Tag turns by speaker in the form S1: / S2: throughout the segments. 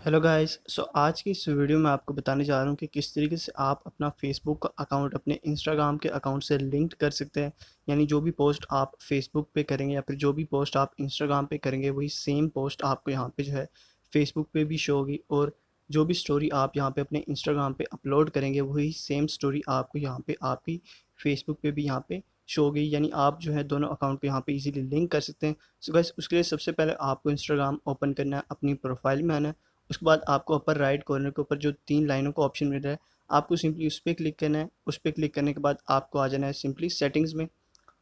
S1: Hello guys. आज की इस वीडियो में आपको बताने जा रहा हूँ कि किस तरीके से आप अपना फेसबुक का अकाउंट अपने इंस्टाग्राम के अकाउंट से लिंक्ड कर सकते हैं। यानी जो भी पोस्ट आप फेसबुक पे करेंगे या फिर जो भी पोस्ट आप इंस्टाग्राम पे करेंगे वही सेम पोस्ट आपको यहाँ पे जो है फेसबुक पे भी शो होगी, और जो भी स्टोरी आप यहाँ पे अपने इंस्टाग्राम पे अपलोड करेंगे वही सेम स्टोरी आपको यहाँ पे आपकी फेसबुक पे भी यहाँ पे शो होगी। यानी आप जो है दोनों अकाउंट को यहाँ पे इजीली लिंक कर सकते हैं। सो गाइस, उसके लिए सबसे पहले आपको इंस्टाग्राम ओपन करना है, अपनी प्रोफाइल में आना है। उसके बाद आपको अपर राइट कॉर्नर के ऊपर जो 3 लाइनों का ऑप्शन मिल रहा है, आपको सिंपली उस पे क्लिक करना है। उस पे क्लिक करने के बाद आपको आ जाना है सिंपली सेटिंग्स में,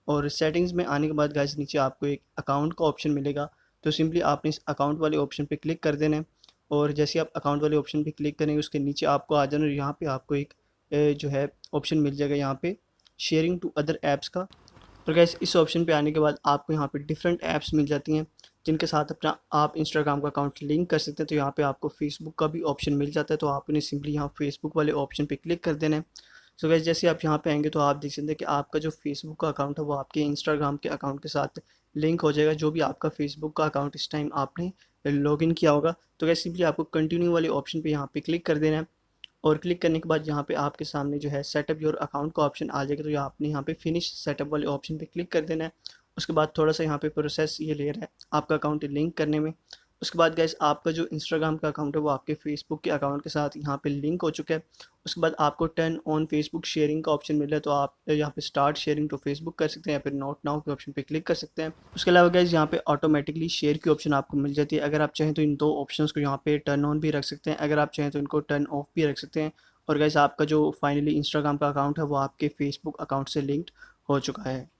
S1: और सेटिंग्स में आने के बाद गाइस नीचे आपको एक अकाउंट का ऑप्शन मिलेगा। तो सिंपली आपने इस अकाउंट वाले ऑप्शन पे क्लिक कर देना है, और जैसे आप अकाउंट वाले ऑप्शन पे क्लिक करेंगे उसके नीचे आपको आ जाना है। यहाँ पे आपको एक जो है ऑप्शन मिल जाएगा यहाँ पे शेयरिंग टू अदर ऐप्स का। और गैस इस ऑप्शन पे आने के बाद आपको यहाँ पे डिफरेंट ऐप्स मिल जाती हैं जिनके साथ अपना आप इंस्टाग्राम का अकाउंट लिंक कर सकते हैं। तो यहाँ पे आपको फेसबुक का भी ऑप्शन मिल जाता है, तो आपने सिंपली यहाँ फेसबुक वाले ऑप्शन पे क्लिक कर देना है। सो गैस जैसे आप यहाँ पे आएंगे तो आप देख सकते हैं कि आपका जो फेसबुक का अकाउंट है वो आपके इंस्टाग्राम के अकाउंट के साथ लिंक हो जाएगा, जो भी आपका फेसबुक का अकाउंट इस टाइम आपने लॉगिन किया होगा। तो गैस सिंपली आपको कंटिन्यू वाले ऑप्शन पे यहाँ पे क्लिक कर देना है, और क्लिक करने के बाद यहाँ पे आपके सामने जो है सेटअप योर अकाउंट का ऑप्शन आ जाएगा। तो आपने यहाँ पे फिनिश सेटअप वाले ऑप्शन पे क्लिक कर देना है। उसके बाद थोड़ा सा यहाँ पे प्रोसेस ये ले रहा है आपका अकाउंट लिंक करने में। उसके बाद गैस आपका जो इंस्टाग्राम का अकाउंट है वो आपके फेसबुक के अकाउंट के साथ यहाँ पे लिंक हो चुका है। उसके बाद आपको टर्न ऑन फेसबुक शेयरिंग का ऑप्शन मिल रहा है, तो आप यहाँ पे स्टार्ट शेयरिंग टू फेसबुक कर सकते हैं या फिर नोट नाउ के ऑप्शन पे क्लिक कर सकते हैं। उसके अलावा गैस यहाँ पे ऑटोमेटिकली शेयर की ऑप्शन आपको मिल जाती है। अगर आप चाहें तो इन दो ऑप्शंस को यहाँ पे टर्न ऑन भी रख सकते हैं, अगर आप चाहें तो इनको टर्न ऑफ भी रख सकते हैं। और गैस आपका जो फाइनली इंस्टाग्राम का अकाउंट है वो आपके फेसबुक अकाउंट से लिंक्ड हो चुका है।